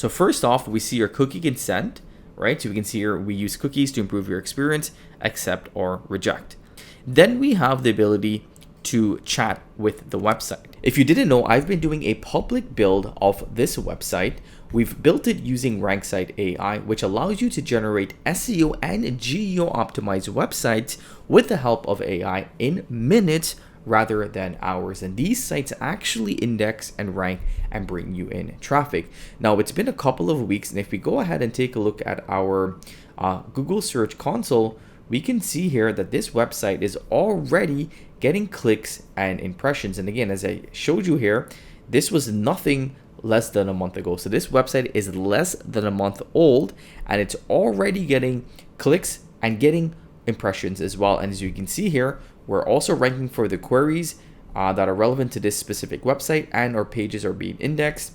So first off, we see your cookie consent, right? So we can see here, we use cookies to improve your experience, accept or reject. Then we have the ability to chat with the website. If you didn't know, I've been doing a public build of this website. We've built it using RankSite AI, which allows you to generate SEO and geo optimized websites with the help of AI in minutes rather than hours. And these sites actually index and rank and bring you in traffic. Now, it's been a couple of weeks, and if we go ahead and take a look at our Google Search Console, we can see here that this website is already getting clicks and impressions. And again, as I showed you here, this was nothing less than a month ago. So this website is less than a month old, and it's already getting clicks and getting impressions as well. And as you can see here, we're also ranking for the queries that are relevant to this specific website, and our pages are being indexed,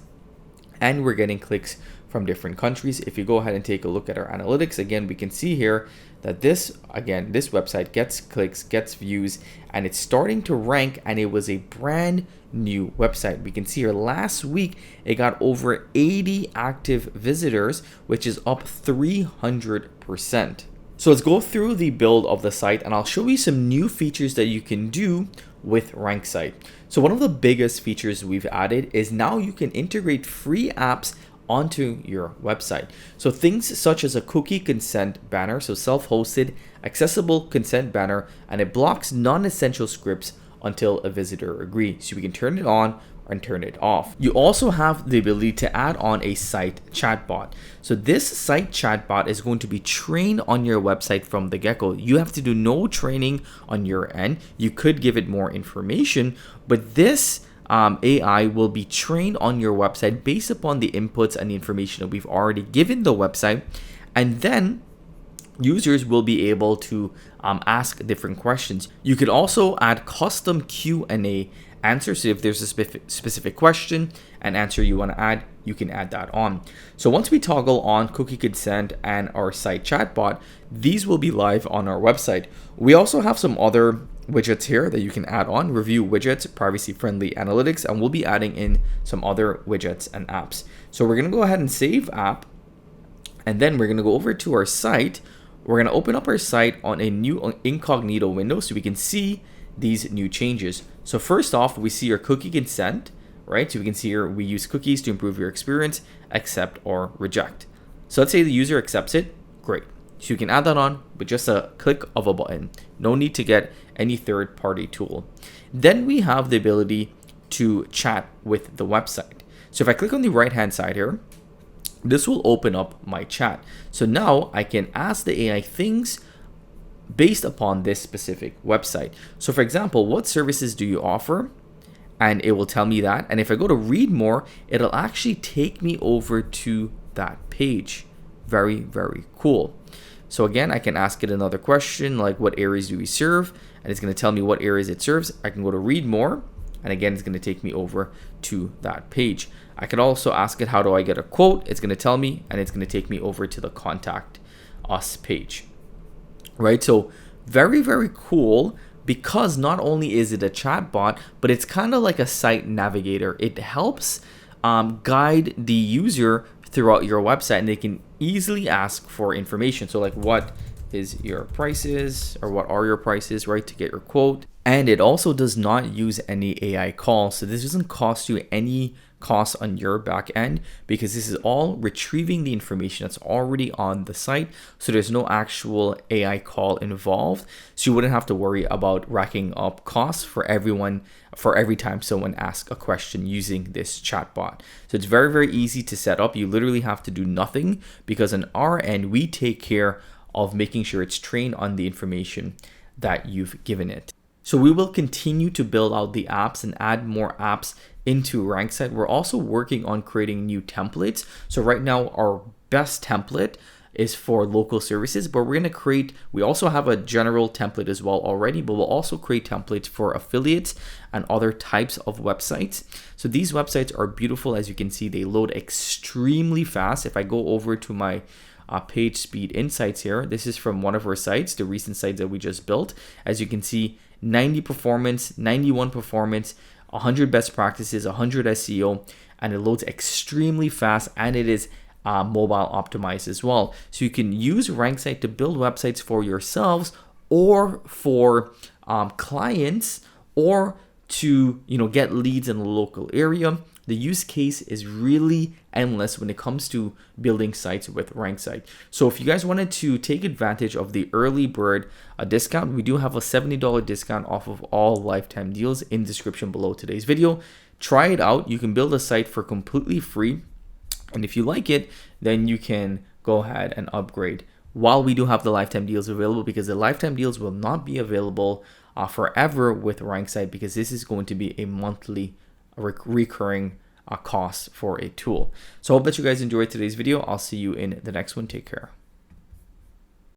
and we're getting clicks from different countries. If you go ahead and take a look at our analytics, again, we can see here that this website gets clicks, gets views, and it's starting to rank, and it was a brand new website. We can see here last week, it got over 80 active visitors, which is up 300%. So let's go through the build of the site, and I'll show you some new features that you can do with RankSite. So one of the biggest features we've added is now you can integrate free apps onto your website. So things such as a cookie consent banner, so self-hosted, accessible consent banner, and it blocks non-essential scripts until a visitor agrees. So we can turn it on and turn it off. You also have the ability to add on a site chatbot. So this site chatbot is going to be trained on your website from the get-go. You have to do no training on your end. You could give it more information, but this AI will be trained on your website based upon the inputs and the information that we've already given the website, and then users will be able to ask different questions. You could also add custom Q&A answers. So if there's a specific question and answer you want to add, you can add that on. So once we toggle on cookie consent and our site chatbot, these will be live on our website. We also have some other widgets here that you can add on: review widgets, privacy friendly analytics, and we'll be adding in some other widgets and apps. So we're going to go ahead and save app, and then we're going to go over to our site. We're going to open up our site on a new incognito window so we can see these new changes. So first off, we see our cookie consent, right? So we can see here, we use cookies to improve your experience, accept or reject. So let's say the user accepts it, great. So you can add that on with just a click of a button. No need to get any third-party tool. Then we have the ability to chat with the website. So if I click on the right-hand side here, this will open up my chat. So now I can ask the AI things based upon this specific website. So for example, what services do you offer? And it will tell me that. And if I go to read more, it'll actually take me over to that page. Very, very cool. So again, I can ask it another question like, what areas do we serve? And it's going to tell me what areas it serves. I can go to read more. And again, it's going to take me over to that page. I could also ask it, how do I get a quote? It's going to tell me, and it's going to take me over to the contact us page. Right? So very, very cool, because not only is it a chatbot, but it's kind of like a site navigator. It helps guide the user throughout your website, and they can easily ask for information. So like, what is your prices, or what are your prices, right, to get your quote. And it also does not use any AI calls. So this doesn't cost you any cost on your back end, because this is all retrieving the information that's already on the site. So there's no actual AI call involved. So you wouldn't have to worry about racking up costs for every time someone asks a question using this chatbot. So it's very, very easy to set up. You literally have to do nothing, because on our end, we take care of making sure it's trained on the information that you've given it. So we will continue to build out the apps and add more apps into RankSite. We're also working on creating new templates. So right now, our best template is for local services, but we also have a general template as well already, but we'll also create templates for affiliates and other types of websites. So these websites are beautiful. As you can see, they load extremely fast. If I go over to my page speed insights here, this is from one of our sites, the recent sites that we just built. As you can see, 90 performance, 91 performance, 100 best practices, 100 SEO, and it loads extremely fast, and it is mobile optimized as well. So you can use RankSite to build websites for yourselves or for clients, or to get leads in the local area. The use case is really endless when it comes to building sites with RankSite. So if you guys wanted to take advantage of the early bird discount, we do have a $70 discount off of all lifetime deals in the description below today's video. Try it out. You can build a site for completely free, and if you like it, then you can go ahead and upgrade while we do have the lifetime deals available, because the lifetime deals will not be available forever with RankSite, because this is going to be a monthly recurring cost for a tool. So I hope that you guys enjoyed today's video. I'll see you in the next one. Take care.